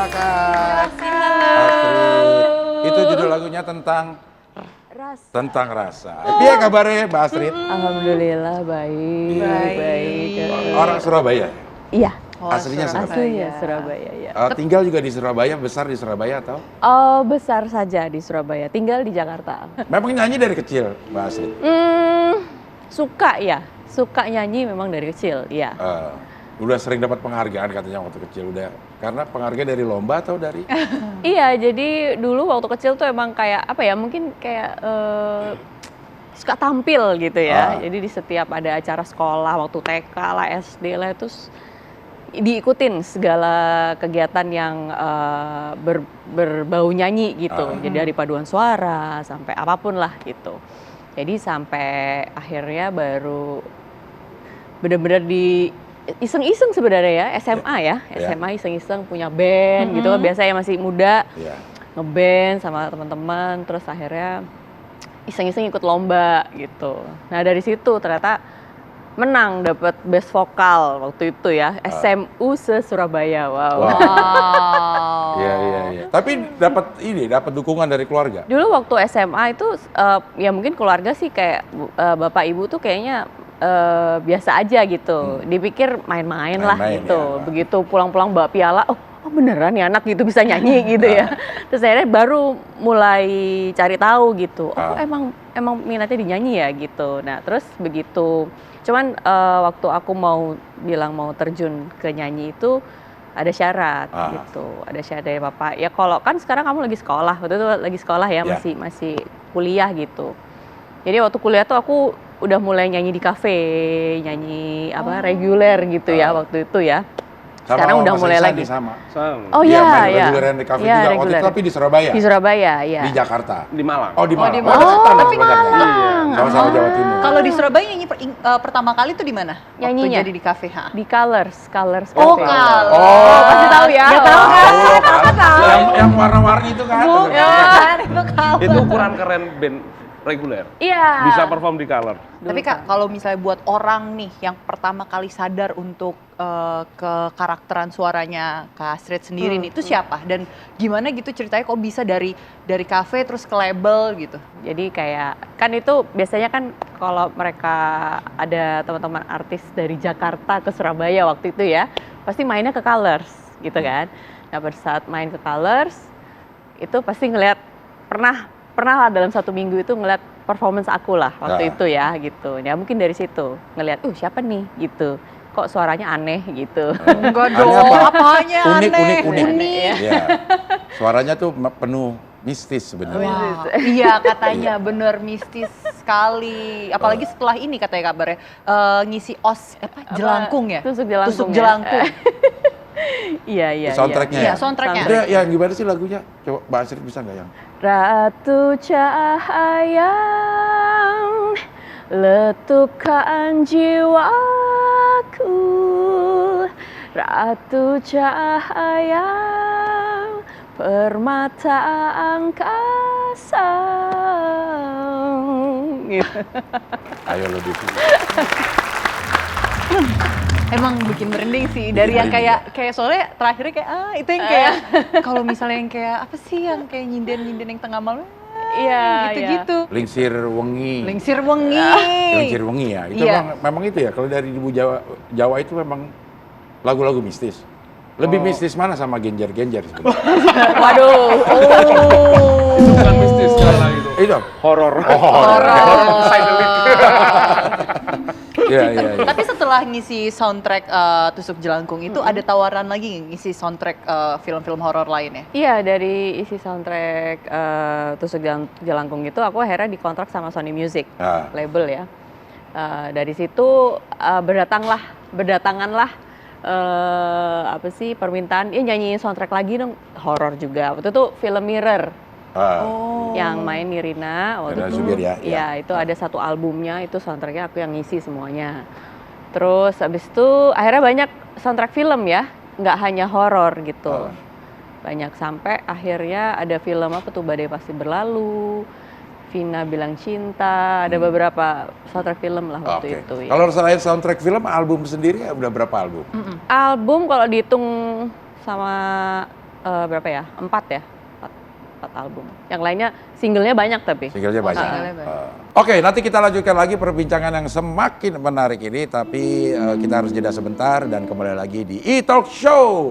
silakan. Astrid. Itu judul lagunya tentang rasa. Piye kabare Mbak Astrid? Alhamdulillah baik. Orang Surabaya. Iya. Aslinya Surabaya. Aslinya Surabaya ya. Tinggal juga di Surabaya, besar di Surabaya atau? Oh, besar saja di Surabaya, tinggal di Jakarta. Memang nyanyi dari kecil, Mbak Astrid? Suka ya, suka nyanyi memang dari kecil, ya. Udah sering dapat penghargaan katanya waktu kecil, udah karena penghargaan dari lomba atau dari? Iya, jadi dulu waktu kecil tuh emang kayak apa ya, mungkin kayak suka tampil gitu ya. Jadi di setiap ada acara sekolah, waktu TK lah, SD lah, terus diikutin segala kegiatan yang berbau nyanyi gitu. Jadi dari paduan suara sampai apapun lah gitu. Jadi sampai akhirnya baru benar-benar di iseng-iseng sebenarnya ya, SMA ya. SMA iseng-iseng punya band gitu kan, biasanya masih muda. Ngeband sama teman-teman, terus akhirnya iseng-iseng ikut lomba gitu. Nah, dari situ ternyata menang, dapat best vokal waktu itu ya, SMU se-Surabaya. Wow. Iya. Tapi dapat dukungan dari keluarga. Dulu waktu SMA itu ya mungkin keluarga sih kayak bapak ibu tuh kayaknya biasa aja gitu. Dipikir main-main lah gitu. Ya. Begitu pulang-pulang bawa piala, oh beneran ya anak gitu bisa nyanyi gitu ya. Terus akhirnya baru mulai cari tahu gitu. Oh emang minatnya dinyanyi ya gitu. Nah, terus begitu. Cuman waktu aku bilang mau terjun ke nyanyi itu ada syarat gitu. Ada syarat dari Bapak. Ya kalau kan sekarang kamu lagi sekolah, waktu itu lagi sekolah ya, masih kuliah gitu. Jadi waktu kuliah tuh aku udah mulai nyanyi di kafe, nyanyi reguler gitu ya waktu itu ya. Sekarang udah mulai lagi. Sama. Oh iya, ya. Reguler di kafe juga waktu itu, tapi di Surabaya. Di Surabaya, ya. Di Jakarta. Di Malang. Oh, di Malang. di Malang. Deketan sebenarnya. Sama-sama Jawa Timur. Kalau di Surabaya nyanyi pertama kali tuh di mana? Nyanyinya? Waktu jadi di kafe, Di Colors Cafe. Oh, Colors. Oh, pasti tahu ya. Nggak tahu kan? Yang warna-warni itu kan. Itu Colors. Itu ukuran keren band reguler. Iya. Bisa perform di Color. Tapi Kak, kalau misalnya buat orang nih yang pertama kali sadar untuk ke karakteran suaranya Kak Astrid sendiri nih, itu siapa? Dan gimana gitu ceritanya kok bisa dari kafe terus ke label gitu? Jadi kayak, kan itu biasanya kan kalau mereka ada teman-teman artis dari Jakarta ke Surabaya waktu itu ya, pasti mainnya ke Colors gitu kan. Nah pada saat main ke Colors, itu pasti ngeliat, pernah lah dalam 1 minggu itu ngeliat performance aku lah waktu itu ya gitu. Ya mungkin dari situ ngeliat, siapa nih gitu. Kok suaranya aneh gitu. Enggak dong, apanya aneh? Unik. Ya. Suaranya tuh penuh mistis sebenarnya. Wow. Iya katanya bener mistis sekali. Apalagi setelah ini katanya kabarnya ngisi jelangkung ya? Tusuk jelangkung. Tusuk jelangkung. Iya. Soundtracknya ya? Iya, soundtracknya. Itu yang gimana sih lagunya? Coba Mbak Astrid bisa nggak yang? Ratu cahaya letukan jiwaku, Ratu cahaya permata angkasa. Gitu. Ayo lebih. Emang bikin merinding sih dari yang kayak soalnya terakhirnya kayak itu yang kayak kalau misalnya yang kayak apa sih yang kayak nyinden yang tengah malam gitu. Lingsir wengi. Lingsir wengi. Lingsir wengi ya. Itu memang itu ya. Kalau dari ibu Jawa itu memang lagu-lagu mistis. Lebih mistis mana sama genjer-genjer sebenarnya? Waduh. Itu bukan mistis kalau itu. Itu Horor. Iya. Tapi setelah ngisi soundtrack Tusuk Jelangkung itu ada tawaran lagi ngisi soundtrack film-film horor lainnya? Iya, dari isi soundtrack Tusuk Jelangkung itu aku akhirnya dikontrak sama Sony Music label ya. Dari situ berdatanganlah permintaan nyanyiin soundtrack lagi dong, horor juga. Waktu itu film Mirror. Yang main Nirina waktu itu. Zubir ya. Iya, itu ada 1 albumnya, itu soundtracknya aku yang ngisi semuanya. Terus habis itu akhirnya banyak soundtrack film ya, nggak hanya horor gitu. Banyak sampai akhirnya ada film apa tuh, Badai Pasti Berlalu, Vina Bilang Cinta, ada beberapa soundtrack film lah waktu itu. Ya. Kalau selain soundtrack film, album sendiri udah berapa album? Album kalau dihitung sama berapa ya? 4 ya? 4 album. Yang lainnya singlenya banyak tapi. Singlenya banyak. singlenya banyak. Oke, nanti kita lanjutkan lagi perbincangan yang semakin menarik ini, tapi kita harus jeda sebentar dan kembali lagi di E-Talk Show.